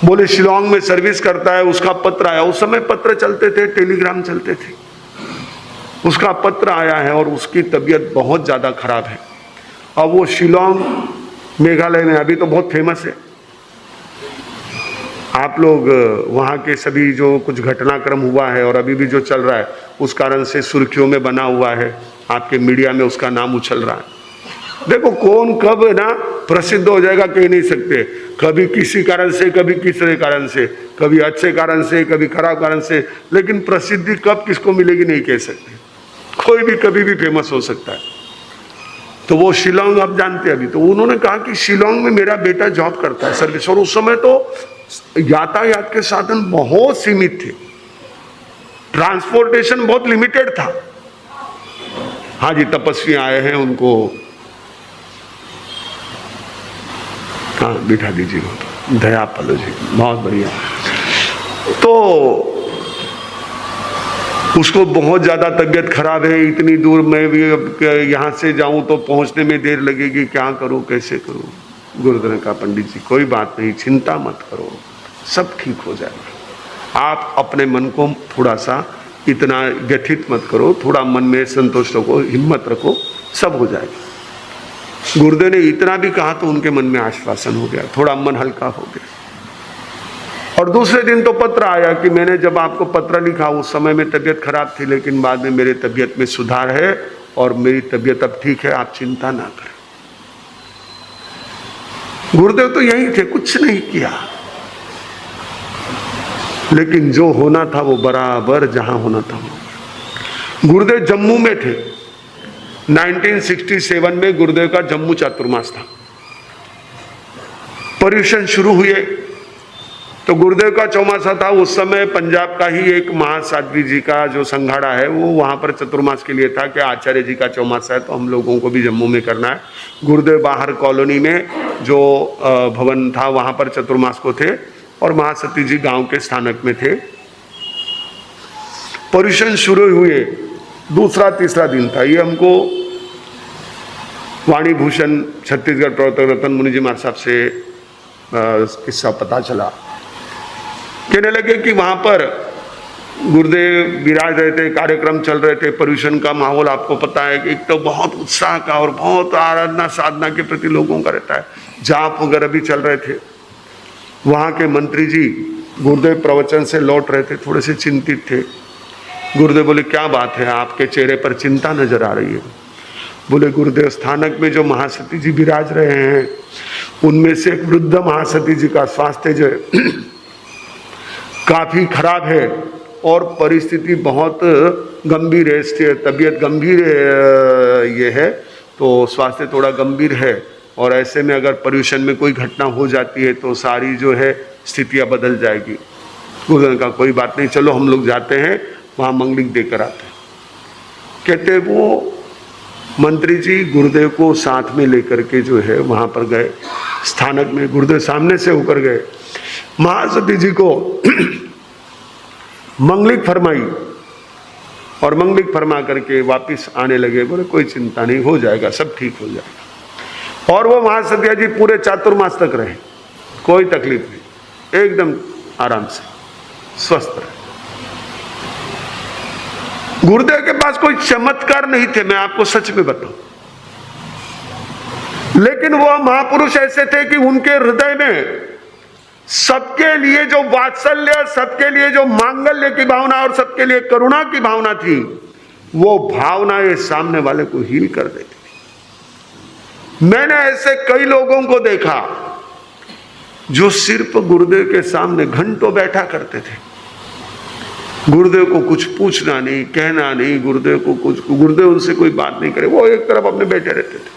बोले शिलोंग में सर्विस करता है, उसका पत्र आया। उस समय पत्र चलते थे, टेलीग्राम चलते थे। उसका पत्र आया है और उसकी तबीयत बहुत ज्यादा खराब है। अब वो शिलोंग मेघालय में अभी तो बहुत फेमस है, आप लोग वहाँ के सभी जो कुछ घटनाक्रम हुआ है और अभी भी जो चल रहा है उस कारण से सुर्खियों में बना हुआ है, आपके मीडिया में उसका नाम उछल रहा है। देखो कौन कब ना प्रसिद्ध हो जाएगा कह नहीं सकते, कभी किसी कारण से, कभी किसी कारण से, कभी अच्छे कारण से, कभी खराब कारण से, लेकिन प्रसिद्धि कब किसको मिलेगी नहीं कह सकते। कोई भी कभी भी फेमस हो सकता है। तो वो शिलोंग आप जानते हैं अभी, तो उन्होंने कहा कि शिलोंग में मेरा बेटा जॉब करता है सर्विस, और उस समय तो यातायात के साधन बहुत सीमित थे, ट्रांसपोर्टेशन बहुत लिमिटेड था। हाँ जी, तपस्वी आए हैं, उनको हाँ बिठा दीजिए, दया पलो जी, बहुत बढ़िया। तो उसको बहुत ज़्यादा तबीयत खराब है, इतनी दूर मैं भी यहाँ से जाऊँ तो पहुँचने में देर लगेगी, क्या करूँ कैसे करूँ। गुरुदेव ने कहा पंडित जी कोई बात नहीं, चिंता मत करो, सब ठीक हो जाएगा। आप अपने मन को थोड़ा सा इतना व्यथित मत करो, थोड़ा मन में संतोष रखो, हिम्मत रखो, सब हो जाएगा। गुरुदेव ने इतना भी कहा तो उनके मन में आश्वासन हो गया, थोड़ा मन हल्का हो गया। और दूसरे दिन तो पत्र आया कि मैंने जब आपको पत्र लिखा उस समय में तबीयत खराब थी, लेकिन बाद में मेरे तबीयत में सुधार है और मेरी तबीयत अब ठीक है, आप चिंता ना करें। गुरुदेव तो यही थे, कुछ नहीं किया, लेकिन जो होना था वो बराबर जहां होना था वो। गुरुदेव जम्मू में थे, 1967 में गुरुदेव का जम्मू चातुर्मास था। पर्यूषण शुरू हुए तो गुरुदेव का चौमासा था। उस समय पंजाब का ही एक महासाध्वी जी का जो संघाड़ा है वो वहाँ पर चतुर्मास के लिए था कि आचार्य जी का चौमासा है तो हम लोगों को भी जम्मू में करना है। गुरुदेव बाहर कॉलोनी में जो भवन था वहाँ पर चतुर्मास को थे और महासती जी गांव के स्थानक में थे। पर्यूषण शुरू हुए, दूसरा तीसरा दिन था। ये हमको वाणी भूषण छत्तीसगढ़ प्रवर्तक रतन मुनि जी महाराज साहब से किस्सा पता चला। कहने लगे कि वहाँ पर गुरुदेव विराज रहे थे, कार्यक्रम चल रहे थे, पर्यूषण का माहौल आपको पता है कि एक तो बहुत उत्साह का और बहुत आराधना साधना के प्रति लोगों का रहता है। जाप वगैरह भी चल रहे थे। वहाँ के मंत्री जी गुरुदेव प्रवचन से लौट रहे थे, थोड़े से चिंतित थे। गुरुदेव बोले क्या बात है, आपके चेहरे पर चिंता नजर आ रही है। बोले गुरुदेव स्थानक में जो महासती जी विराज रहे हैं उनमें से एक वृद्ध महासती जी का स्वास्थ्य जो है काफी खराब है और परिस्थिति बहुत गंभीर है, तबीयत गंभीर ये है, तो स्वास्थ्य थोड़ा गंभीर है और ऐसे में अगर पर्यूषण में कोई घटना हो जाती है तो सारी जो है स्थितियां बदल जाएगी। गुरुदेव का कोई बात नहीं, चलो हम लोग जाते हैं वहाँ मंगलिक देकर आते हैं। कहते वो मंत्री जी गुरुदेव को साथ में लेकर के जो है वहाँ पर गए। स्थानक में गुरुदेव सामने से होकर गए, महासती जी को मंगलिक फरमाई और मंगलिक फरमा करके वापिस आने लगे। बोले कोई चिंता नहीं, हो जाएगा, सब ठीक हो जाएगा। और वो महासतिया जी पूरे चातुर्मास तक रहे, कोई तकलीफ नहीं, एकदम आराम से स्वस्थ रहे। गुरुदेव के पास कोई चमत्कार नहीं थे, मैं आपको सच में बताऊं, लेकिन वो महापुरुष ऐसे थे कि उनके हृदय में सबके लिए जो वात्सल्य, सबके लिए जो मांगल्य की भावना और सबके लिए करुणा की भावना थी, वो भावनाएं सामने वाले को हील कर देती थी। मैंने ऐसे कई लोगों को देखा जो सिर्फ गुरुदेव के सामने घंटों बैठा करते थे। गुरुदेव को कुछ पूछना नहीं, कहना नहीं, गुरुदेव को कुछ, गुरुदेव उनसे कोई बात नहीं करे, वो एक तरफ अपने बैठे रहते थे।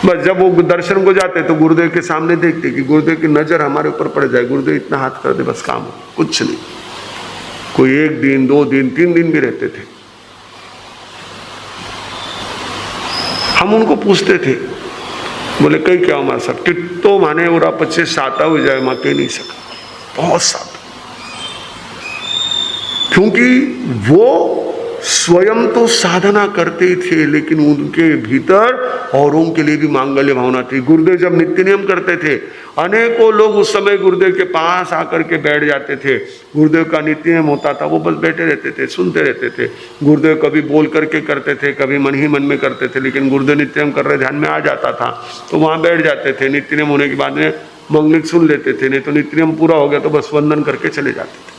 बस जब वो दर्शन को जाते तो गुरुदेव के सामने देखते कि गुरुदेव की नजर हमारे ऊपर पड़ जाए, गुरुदेव इतना हाथ कर दे, बस काम हो, कुछ नहीं। कोई 1 दिन 2 दिन 3 दिन भी रहते थे। हम उनको पूछते थे, बोले कई क्या हमारे सब कितो माने और 25 साता हो जाए, मां कह नहीं सका, बहुत साता, क्योंकि वो स्वयं तो साधना करते थे लेकिन उनके भीतर औरों के लिए भी मांगल्य भावना थी। गुरुदेव जब नित्य नियम करते थे, अनेकों लोग उस समय गुरुदेव के पास आकर के बैठ जाते थे। गुरुदेव का नित्य नियम होता था, वो बस बैठे रहते थे, सुनते रहते थे। गुरुदेव कभी बोल करके करते थे, कभी मन ही मन में करते थे, लेकिन गुरुदेव नित्य नियम कर रहे ध्यान में आ जाता था तो वहाँ बैठ जाते थे। नित्य नियम होने के बाद में मंगलिक सुन लेते थे, नहीं तो नित्य नियम पूरा हो गया तो बस वंदन करके चले जाते थे।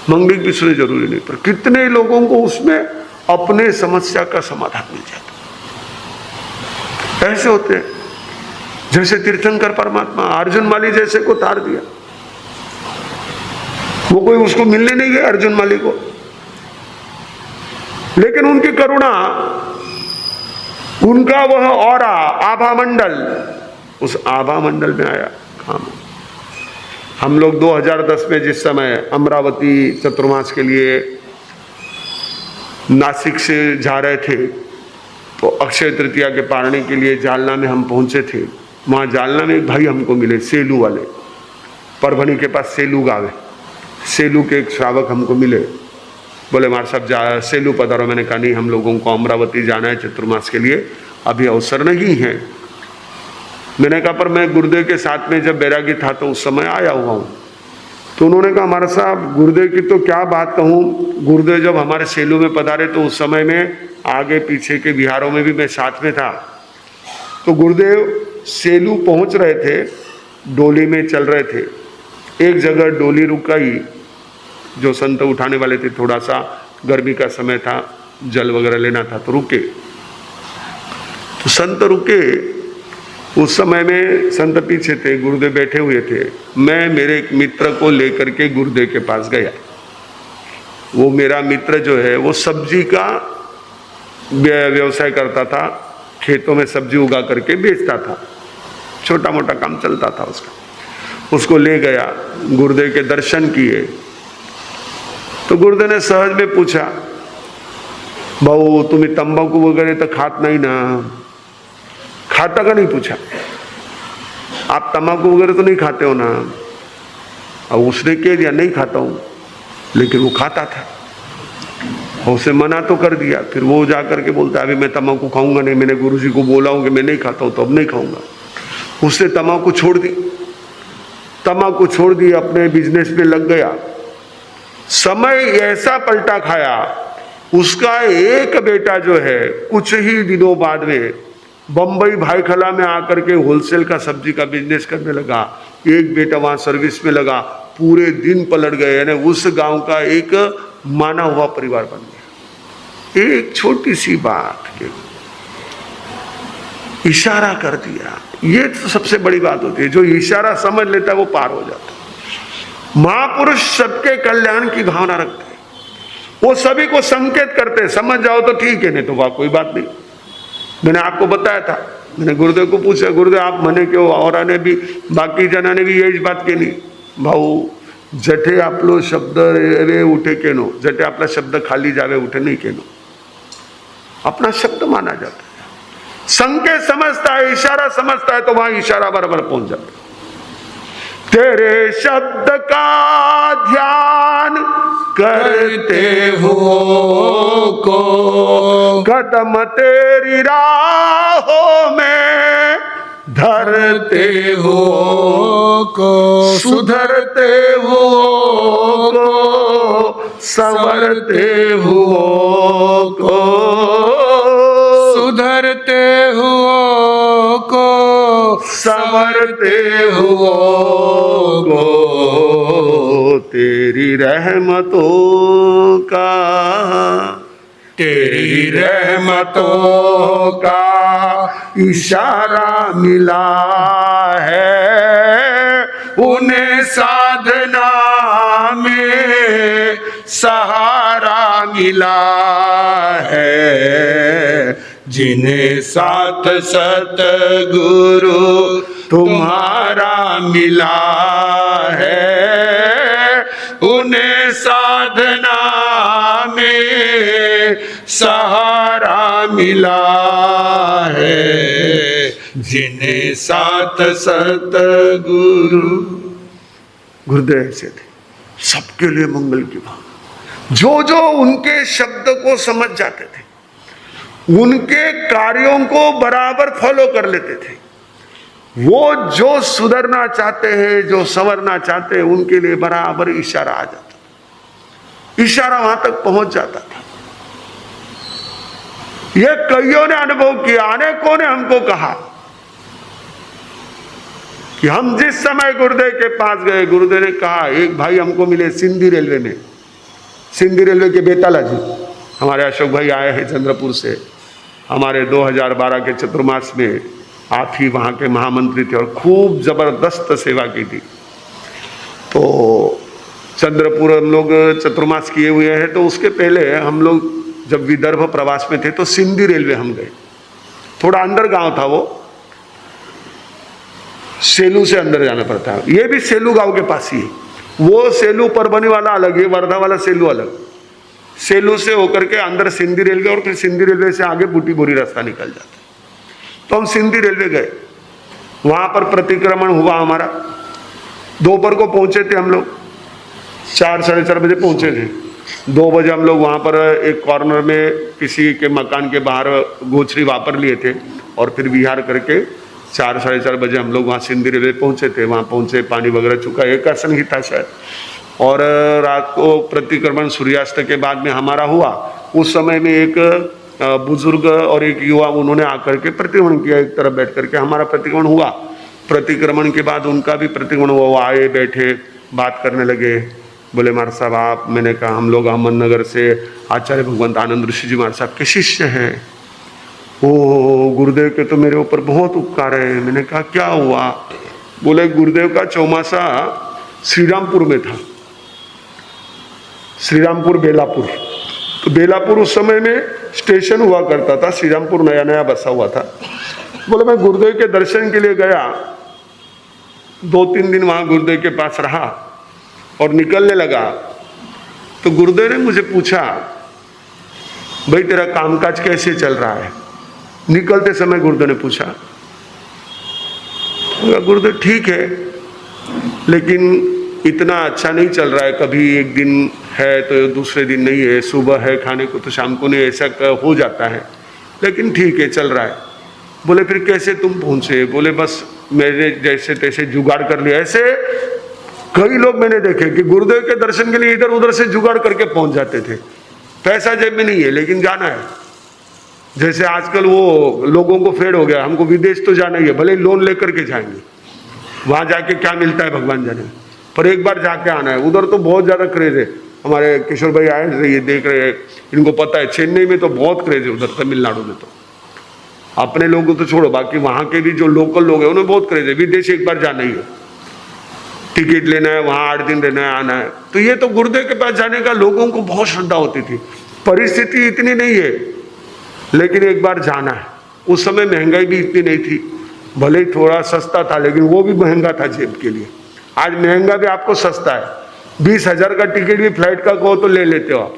मंगलिक भी सुने जरूरी नहीं, पर कितने लोगों को उसमें अपने समस्या का समाधान मिल जाता। ऐसे होते हैं जैसे तीर्थंकर परमात्मा अर्जुन माली जैसे को तार दिया, वो कोई उसको मिलने नहीं गया अर्जुन माली को, लेकिन उनकी करुणा, उनका वह औरा आभा मंडल, उस आभा मंडल में आया काम। हम लोग 2010 में जिस समय अमरावती चतुर्मास के लिए नासिक से जा रहे थे तो अक्षय तृतीया के पारने के लिए जालना में हम पहुंचे थे। वहाँ जालना में एक भाई हमको मिले, सेलू वाले, परभनी के पास सेलू गाँव है, सेलू के एक श्रावक हमको मिले। बोले हमारे साहब सेलू पधारो। मैंने कहा नहीं, हम लोगों को अमरावती जाना है चतुर्मास के लिए, अभी अवसर नहीं है। मैंने कहा पर मैं गुरुदेव के साथ में जब बैरागी था तो उस समय आया हुआ हूँ। तो उन्होंने कहा हमारे साहब गुरुदेव की तो क्या बात कहूँ, गुरुदेव जब हमारे सेलू में पधारे तो उस समय में आगे पीछे के बिहारों में भी मैं साथ में था। तो गुरुदेव सेलू पहुँच रहे थे, डोली में चल रहे थे, एक जगह डोली रुकाई, जो संत उठाने वाले थे, थोड़ा सा गर्मी का समय था, जल वगैरह लेना था तो रुके। तो संत रुके, उस समय में संत पीछे थे, गुरुदेव बैठे हुए थे। मैं मेरे एक मित्र को लेकर के गुरुदेव के पास गया। वो मेरा मित्र जो है वो सब्जी का व्यवसाय करता था, खेतों में सब्जी उगा करके बेचता था, छोटा मोटा काम चलता था उसका। उसको ले गया, गुरुदेव के दर्शन किए। तो गुरुदेव ने सहज में पूछा, भाऊ तुम्हें तंबाकू वगैरह तो खात नहीं ना? खाता का नहीं पूछा, आप तंबाकू वगैरह तो नहीं खाते हो ना? और उसने कह दिया नहीं खाता हूं, लेकिन वो खाता था। और उसे मना तो कर दिया, फिर वो जा करके बोलता अभी मैं तंबाकू खाऊंगा नहीं, मैंने गुरुजी को बोला हूं कि मैं नहीं खाता हूं तो अब नहीं खाऊंगा। उसने तंबाकू छोड़ दी, तंबाकू छोड़ दी, अपने बिजनेस में लग गया। समय ऐसा पलटा खाया, उसका एक बेटा जो है कुछ ही दिनों बाद में बंबई भाईखला में आकर के होलसेल का सब्जी का बिजनेस करने लगा। एक बेटा वहां सर्विस में लगा, पूरे दिन पलट गए, यानी उस गांव का एक माना हुआ परिवार बन गया। एक छोटी सी बात के इशारा कर दिया, ये तो सबसे बड़ी बात होती है। जो इशारा समझ लेता है वो पार हो जाता है। महापुरुष सबके कल्याण की भावना रखते हैं, वो सभी को संकेत करते हैं, समझ जाओ तो ठीक है, नहीं तो वह कोई बात नहीं। मैंने आपको बताया था, मैंने गुरुदेव को पूछा, गुरुदेव आप मने क्यों? और ने भी बाकी जना ने भी यही बात केली, भाऊ जठे आपलो शब्द रे उठे केनो, जठे आपला शब्द खाली जावे उठे नहीं केनो, अपना शब्द माना जाता है। संकेत समझता है, इशारा समझता है, तो वहां इशारा बराबर पहुंच जाता है। तेरे शब्द का ध्यान करते हो को, कदम तेरी राहों में धरते हो को, सुधरते हो को, संवरते हो को, सुधरते हुओ को, संवरते हो को, तेरी रहमतों का, तेरी रहमतों का इशारा मिला है, उन्हें साधना में सहारा मिला है, जिन्हें साथ सतगुरु तुम्हारा मिला है, उन्हें साधना में सहारा मिला है, जिन्हें साथ सतगुरु। गुरुदेव ऐसे थे, सबके लिए मंगल की भावना। जो जो उनके शब्द को समझ जाते थे, उनके कार्यों को बराबर फॉलो कर लेते थे। वो जो सुधरना चाहते हैं, जो संवरना चाहते हैं, उनके लिए बराबर इशारा आ जाता था, इशारा वहां तक पहुंच जाता था। ये कईयों ने अनुभव किया, अनेकों ने हमको कहा कि हम जिस समय गुरुदेव के पास गए, गुरुदेव ने कहा, एक भाई हमको मिले सिंधी रेलवे में, सिंधी रेलवे के बेताला जी, हमारे अशोक भाई आए हैं चंद्रपुर से, हमारे 2012 के चतुर्मास में आप ही वहाँ के महामंत्री थे और खूब जबरदस्त सेवा की थी। तो चंद्रपुर हम लोग चतुर्मास किए हुए हैं, तो उसके पहले हम लोग जब विदर्भ प्रवास में थे तो सिंधी रेलवे हम गए। थोड़ा अंदर गांव था वो, सेलू से अंदर जाना पड़ता है। ये भी सेलू गांव के पास ही है। वो सेलू परभनी वाला अलग है, वर्धा वाला सेलू अलग। सेलू से होकर के अंदर सिंधी रेलवे और फिर सिंधी रेलवे से आगे बूटी बोरी रास्ता निकल जाता है। तो हम सिंधी रेलवे गए, वहां पर प्रतिक्रमण हुआ हमारा। दोपहर को पहुंचे थे हम लोग, 4 साढ़े 4 बजे पहुंचे थे। 2 बजे हम लोग वहां पर एक कॉर्नर में किसी के मकान के बाहर गोचरी वापर लिए थे और फिर विहार करके 4 साढ़े 4 बजे हम लोग वहाँ सिंधी रेलवे पहुंचे थे। वहाँ पहुंचे, पानी वगैरह चुका, एक आसन ही था शायद। और रात को प्रतिक्रमण सूर्यास्त के बाद में हमारा हुआ। उस समय में एक बुजुर्ग और एक युवा, उन्होंने आकर के प्रतिक्रमण किया, एक तरफ बैठ करके हमारा प्रतिक्रमण हुआ। प्रतिक्रमण के बाद उनका भी प्रतिक्रमण हुआ। वो आए, बैठे, बात करने लगे। बोले महाराज साहब आप, मैंने कहा हम लोग अहमदनगर से आचार्य भगवंत आनंद ऋषि जी महाराज साहब के शिष्य हैं। ओ गुरुदेव के तो मेरे ऊपर बहुत उपकार है। मैंने कहा क्या हुआ? बोले गुरुदेव का चौमासा श्रीरामपुर में था, श्रीरामपुर बेलापुर। तो बेलापुर उस समय में स्टेशन हुआ करता था, श्रीरामपुर नया नया बसा हुआ था। बोले मैं गुरुदेव के दर्शन के लिए गया, 2-3 दिन वहाँ गुरुदेव के पास रहा और निकलने लगा तो गुरुदेव ने मुझे पूछा, भाई तेरा कामकाज कैसे चल रहा है? निकलते समय गुरुदेव ने पूछा। गुरुदेव ठीक है, लेकिन इतना अच्छा नहीं चल रहा है, कभी एक दिन है तो दूसरे दिन नहीं है, सुबह है खाने को तो शाम को नहीं, ऐसा हो जाता है, लेकिन ठीक है चल रहा है। बोले फिर कैसे तुम पहुंचे? बोले बस मैंने जैसे तैसे जुगाड़ कर लिया। ऐसे कई लोग मैंने देखे कि गुरुदेव के दर्शन के लिए इधर उधर से जुगाड़ करके पहुंच जाते थे। पैसा जेब में नहीं है लेकिन जाना है। जैसे आजकल वो लोगों को फेड हो गया, हमको विदेश तो जाना ही है, भले लोन लेकर के जाएंगे, वहां जाके क्या मिलता है भगवान जाने, पर एक बार जाके आना है। उधर तो बहुत ज्यादा क्रेज है। हमारे किशोर भाई आए, ये देख रहे हैं, इनको पता है चेन्नई में तो बहुत क्रेज है, उधर तमिलनाडु में तो। अपने लोगों तो छोड़ो, बाकी वहां के भी जो लोकल लोग हैं उन्हें बहुत क्रेज है, विदेश एक बार जाना ही है, टिकट लेना है, वहां 8 दिन रहना है, आना है। तो ये तो गुरुदेव के पास जाने का लोगों को बहुत श्रद्धा होती थी। परिस्थिति इतनी नहीं है लेकिन एक बार जाना है। उस समय महंगाई भी इतनी नहीं थी, भले ही थोड़ा सस्ता था लेकिन वो भी महंगा था जेब के लिए। आज महंगा भी आपको सस्ता है। 20,000 का टिकट भी फ्लाइट का कहो तो ले लेते हो आप।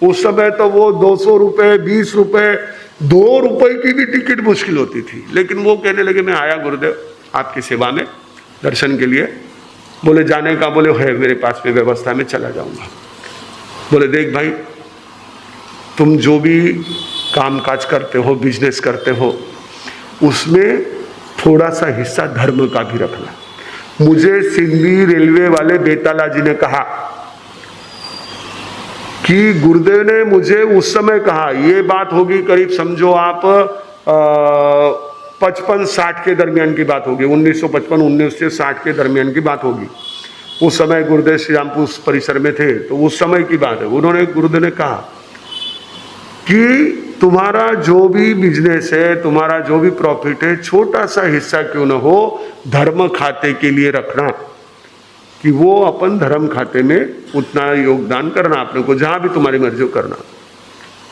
उस समय तो वो 200 रुपये, 20 रुपये, 2 रुपये की भी टिकट मुश्किल होती थी। लेकिन वो कहने लगे मैं आया गुरुदेव आपकी सेवा में दर्शन के लिए। बोले जाने का? बोले है मेरे पास में व्यवस्था में चला जाऊंगा। बोले देख भाई, तुम जो भी काम काज करते हो, बिजनेस करते हो, उसमें थोड़ा सा हिस्सा धर्म का भी रखना। मुझे सिंधी रेलवे वाले बेताला जी ने कहा कि गुरुदेव ने मुझे उस समय कहा, ये बात होगी करीब समझो आप 55-60 के दरमियान की बात होगी, 1955-19 से 60 के दरमियान की बात होगी। उस समय गुरुदेव श्री रामपुर परिसर में थे, तो उस समय की बात है। उन्होंने, गुरुदेव ने कहा कि तुम्हारा जो भी बिजनेस है, तुम्हारा जो भी प्रॉफिट है, छोटा सा हिस्सा क्यों न हो धर्म खाते के लिए रखना, कि वो अपन धर्म खाते में उतना योगदान करना अपने को, जहां भी तुम्हारी मर्जी हो करना।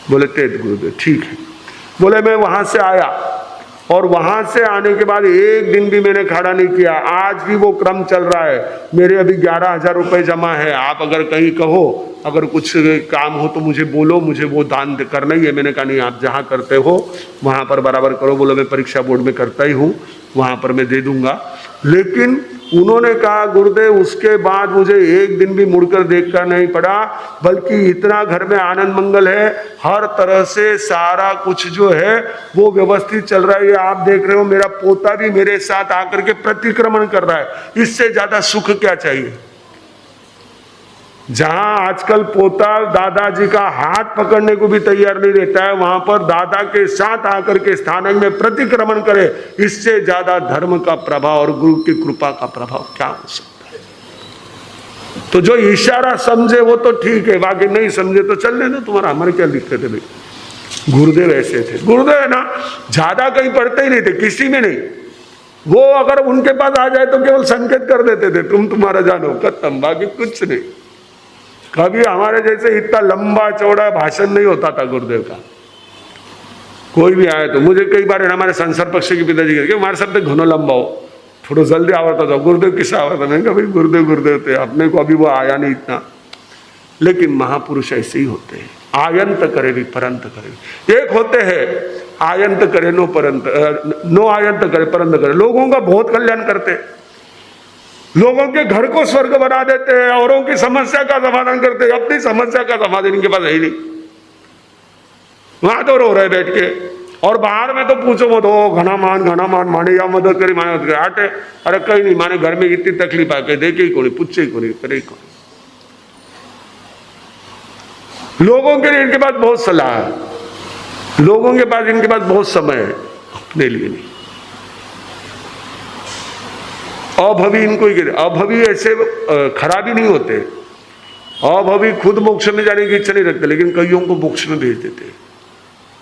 बोले तेज गुरुदेव ठीक है। बोले मैं वहां से आया और वहां से आने के बाद एक दिन भी मैंने खड़ा नहीं किया। आज भी वो क्रम चल रहा है। मेरे अभी 11,000 रुपये जमा है। आप अगर कहीं कहो, अगर कुछ काम हो तो मुझे बोलो, मुझे वो दान करना ही है। मैंने कहा नहीं, आप जहाँ करते हो वहाँ पर बराबर करो। बोलो मैं परीक्षा बोर्ड में करता ही हूँ, वहाँ पर मैं दे दूंगा। लेकिन उन्होंने कहा गुरुदेव उसके बाद मुझे एक दिन भी मुड़कर देखकर नहीं पड़ा, बल्कि इतना घर में आनंद मंगल है, हर तरह से सारा कुछ जो है वो व्यवस्थित चल रहा है। ये आप देख रहे हो, मेरा पोता भी मेरे साथ आकर के प्रतिक्रमण कर रहा है। इससे ज्यादा सुख क्या चाहिए? जहां आजकल पोता दादाजी का हाथ पकड़ने को भी तैयार नहीं रहता है, वहां पर दादा के साथ आकर के स्थानक में प्रतिक्रमण करे, इससे ज्यादा धर्म का प्रभाव और गुरु की कृपा का प्रभाव क्या हो सकता है? तो जो इशारा समझे वो तो ठीक है, बाकी नहीं समझे तो चल लेना, तुम्हारा हमारे क्या दिक्कत है भाई। गुरुदेव ऐसे थे। गुरुदेव है ना, ज्यादा कहीं पढ़ते ही नहीं थे, किसी में नहीं। वो अगर उनके पास आ जाए तो केवल संकेत कर देते थे, तुम तुम्हारा जानो, खत्म, बाकी कुछ नहीं। कभी हमारे जैसे इतना लंबा चौड़ा भाषण नहीं होता था गुरुदेव का। कोई भी आए तो मुझे कई बार हमारे संसार पक्ष के पिताजी कहते हमारे सब घनो लंबा हो, थोड़ा जल्दी आवड़ता था। गुरुदेव किससे आवड़ता? मैंने कहा भाई गुरुदेव गुरुदेव थे, अपने को अभी वो आया नहीं इतना। लेकिन महापुरुष ऐसे ही होते हैं, आयंत करे विपरंत करे। एक होते हैं आयंत करे नो परंत, नो आयंत करे परंत करे। लोगों का बहुत कल्याण करते हैं, लोगों के घर को स्वर्ग बना देते हैं, औरों की समस्या का समाधान करते हैं। अपनी समस्या का समाधान इनके पास है ही नहीं। वहां तो रो रहे बैठ के, और बाहर में तो पूछो मत, हो घना मान माने या मदद करी माने मदद करे आटे। अरे कहीं नहीं माने, घर में इतनी तकलीफ आ के देखे ही कोनी, पूछे ही कोनी, करे ही कोनी। लोगों के लिए इनके पास बहुत सलाह है, लोगों के पास इनके पास बहुत समय है, अपने लिए नहीं। अभवी इनको ही, अभवी ऐसे खराबी नहीं होते। अभवी खुद मोक्ष में जाने की इच्छा नहीं रखते, लेकिन कईयों को मोक्ष में भेज देते,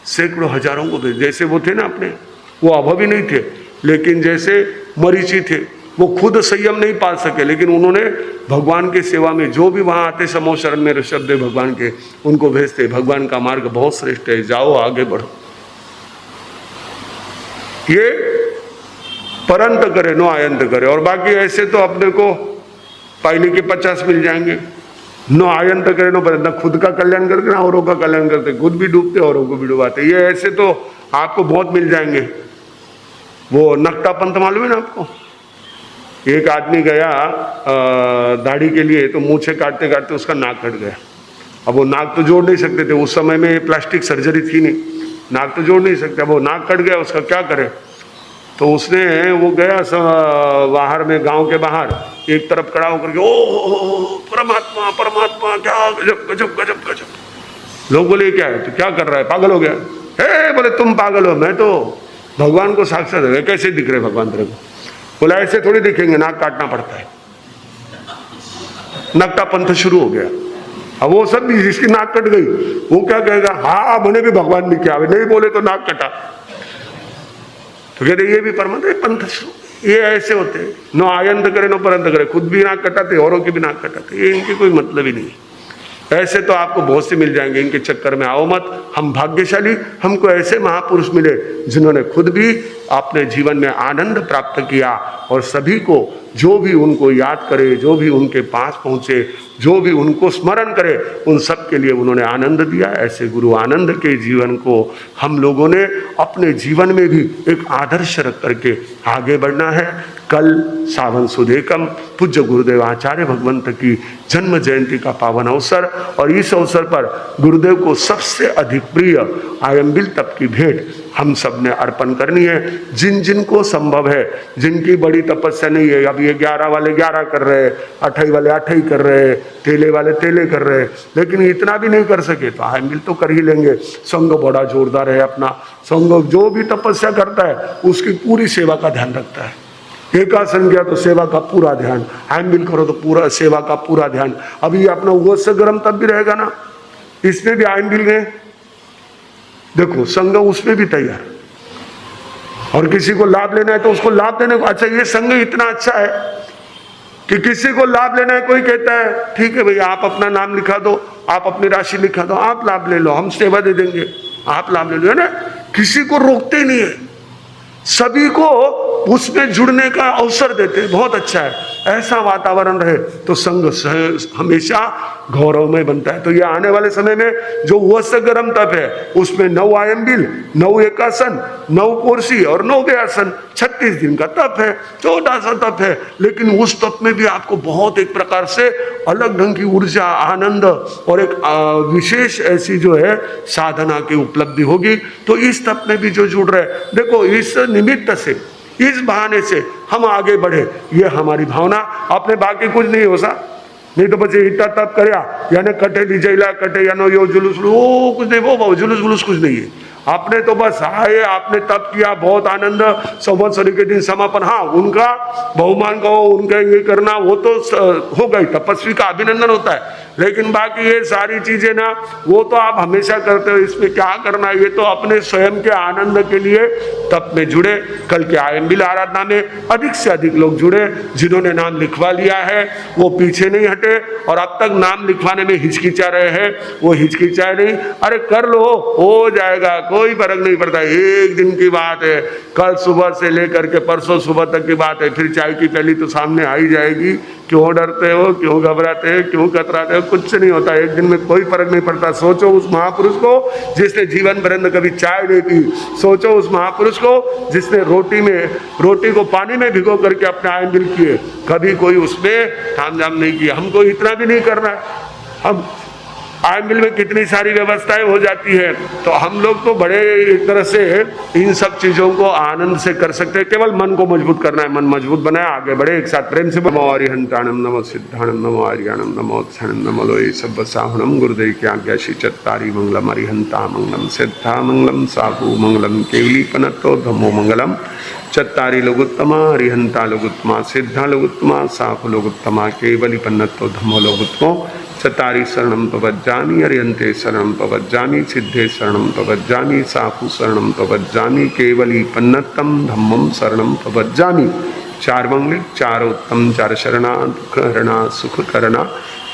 सैकड़ों हजारों को भेज। जैसे वो थे ना अपने, वो अभवी नहीं थे, लेकिन जैसे मरीचि थे, वो खुद संयम नहीं पाल सके, लेकिन उन्होंने भगवान की सेवा में जो भी वहां आते समो शरण में शब्द भगवान के, उनको भेजते। भगवान का मार्ग बहुत श्रेष्ठ है, जाओ आगे बढ़ो। ये परंत करे, नो आयंत करे। और बाकी ऐसे तो अपने को पहले के 50 मिल जाएंगे। नो आयंत करे, नो परंत, ना खुद का कल्याण करके ना औरों का कल्याण करते, खुद भी डूबते औरों को भी डुबाते। ये ऐसे तो आपको बहुत मिल जाएंगे। वो नकटा पंथ मालूम है ना आपको? एक आदमी गया दाढ़ी के लिए, तो मूछें काटते काटते उसका नाक कट गया। अब वो नाक तो जोड़ नहीं सकते थे, उस समय में प्लास्टिक सर्जरी थी नहीं, नाक तो जोड़ नहीं सकते। अब वो नाक कट गया, उसका क्या करे? तो उसने वो गया बाहर में, गांव के बाहर एक तरफ खड़ा होकर के, ओ परमात्मा परमात्मा, क्या गजब गजब गजब गजब। लोग बोले क्या है, तो क्या कर रहा है, पागल हो गया? हे बोले तुम पागल हो, मैं तो भगवान को साक्षात है। कैसे दिख रहे भगवान तेरे को? बोला ऐसे थोड़ी दिखेंगे, नाक काटना पड़ता है। नकटा पंथ शुरू हो गया। अब वो सब जिसकी नाक कट गई वो क्या कहेगा, हाँ मैंने भी भगवान भी किया, नहीं बोले तो नाक कटा। तो कहते ये भी परमात्मा पंथ, ये ऐसे होते हैं। नो आयंत करे नो परंत करे, खुद भी नाक कटाते औरों की भी नाक कटाते, ये इनकी कोई मतलब ही नहीं। ऐसे तो आपको बहुत से मिल जाएंगे, इनके चक्कर में आओ मत। हम भाग्यशाली, हमको ऐसे महापुरुष मिले जिन्होंने खुद भी अपने जीवन में आनंद प्राप्त किया, और सभी को जो भी उनको याद करे, जो भी उनके पास पहुंचे, जो भी उनको स्मरण करे, उन सब के लिए उन्होंने आनंद दिया। ऐसे गुरु आनंद के जीवन को हम लोगों ने अपने जीवन में भी एक आदर्श रख करके आगे बढ़ना है। कल सावन सुद एकम, पूज्य गुरुदेव आचार्य भगवंत की जन्म जयंती का पावन अवसर, और इस अवसर पर गुरुदेव को सबसे अधिक प्रिय आयंबिल तप की भेंट हम सब ने अर्पण करनी है। जिन जिन को संभव है, जिनकी बड़ी तपस्या नहीं है, अब ये 11 वाले 11 कर रहे, 8 वाले 8 कर रहे, तेले वाले तेले कर रहे, लेकिन इतना भी नहीं कर सके तो आयंबिल तो कर ही लेंगे। संघ बड़ा जोरदार है अपना। संघ जो भी तपस्या करता है उसकी पूरी सेवा का ध्यान रखता है। एकासन किया तो सेवा का पूरा ध्यान, आयंबिल करो तो पूरा सेवा का पूरा ध्यान। अभी अपना वो गर्म तब भी रहेगा ना, इसमें भी आयंबिल में देखो संघ उसमें भी तैयार। और किसी को लाभ लेना है तो उसको लाभ देने को, अच्छा ये संघ इतना अच्छा है कि किसी को लाभ लेना है, कोई कहता है ठीक है भाई आप अपना नाम लिखा दो, आप अपनी राशि लिखा दो, आप लाभ ले लो, हम सेवा दे देंगे, आप लाभ ले लो, है ना। किसी को रोकते ही नहीं है, सभी को उसमें जुड़ने का अवसर देते हैं। बहुत अच्छा है, ऐसा वातावरण रहे तो संघ हमेशा गौरवमय बनता है। तो ये आने वाले समय में जो वह गर्म तप है उसमें 9 आयंबिल, 9 एकासन, 9 कोरसी और 9 व्यासन, 36 दिन का तप है, 14 सा तप है। लेकिन उस तप में भी आपको बहुत एक प्रकार से अलग ढंग की ऊर्जा, आनंद और एक विशेष ऐसी जो है साधना की उपलब्धि होगी। तो इस तप में भी जो जुड़ रहे, देखो इस निमित्त से, इस बहाने से हम आगे बढ़े, ये हमारी भावना। आपने बाकी कुछ नहीं हो सा, नहीं तो बच्चे इतना तप करया यानी कटे लीजिएला कटे या नो यो जुलूस, वो कुछ नहीं, वो जुलूस जुलूस कुछ नहीं है। आपने तो बस आए, आपने तप किया, बहुत आनंद, संवत्सरी के दिन समापन। हाँ, उनका बहुमान कहो, उनका ये करना वो तो हो गई, तपस्वी का अभिनंदन होता है। लेकिन बाकी ये सारी चीजें ना, वो तो आप हमेशा करते हो, इसमें क्या करना, ये तो अपने स्वयं के आनंद के लिए तप में जुड़े। कल के आयंबिल आराधना में अधिक से अधिक लोग जुड़े, जिन्होंने नाम लिखवा लिया है वो पीछे नहीं हटे, और अब तक नाम लिखवाने में हिचकिचा रहे हैं वो हिचकिचाए नहीं। अरे कर लो, हो जाएगा, कोई फर्क नहीं पड़ता, एक दिन की बात है। कल सुबह से लेकर के परसों सुबह तक की बात है, फिर चाय की प्याली तो सामने आ ही जाएगी। क्यों डरते हो, क्यों घबराते हो, क्यों कतराते हो? कुछ नहीं होता, एक दिन में कोई फर्क नहीं पड़ता। सोचो उस महापुरुष को जिसने जीवन भर कभी चाय नहीं पी, सोचो उस महापुरुष को जिसने रोटी को पानी में भिगो करके अपने आयंबिल किए, कभी कोई उसमें तामझाम नहीं किया। हमको इतना भी नहीं करना है। हम आयंबिल में कितनी सारी व्यवस्थाएं हो जाती है, तो हम लोग तो बड़े एक तरह से इन सब चीजों को आनंद से कर सकते हैं। केवल मन को मजबूत करना है, मन मजबूत बनाए, आगे बढ़े एक साथ प्रेम से। नमो अरिहंताणम, नमो सिद्धाणम, नमो आर्याणम, नमो क्षणम, नमो लोये सब साहणम। गुरुदेव की आज्ञा श्री चत्तारी मंगलम अरिहंता मंगलम सिद्धा मंगलम साहू मंगलम केवली पनतो धम्मो मंगलम। चत्तारी लोगुत्तमा, अरिहंता लोगुत्तमा, सिद्धा लोगुत्तमा, साहू लोगुत्तमा, केवली पन्नतो धम्मो लोगुत्तमो। चत्तारी शरणं प्रपज्जामि, अरिहन्ते शरणं प्रपज्जामि, सिद्धे शरणं प्रपज्जामि, साहू शरणं प्रपज्जामि, केवली पन्नतम धम्मं शरणं प्रपज्जामि। 4 मंगल, 4 उत्तम, 4 शरणा, दुख हरणा, सुख करना,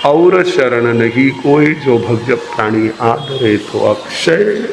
और शरण नहीं कोई, जो भव्य प्राणी आदरे तो अक्षय।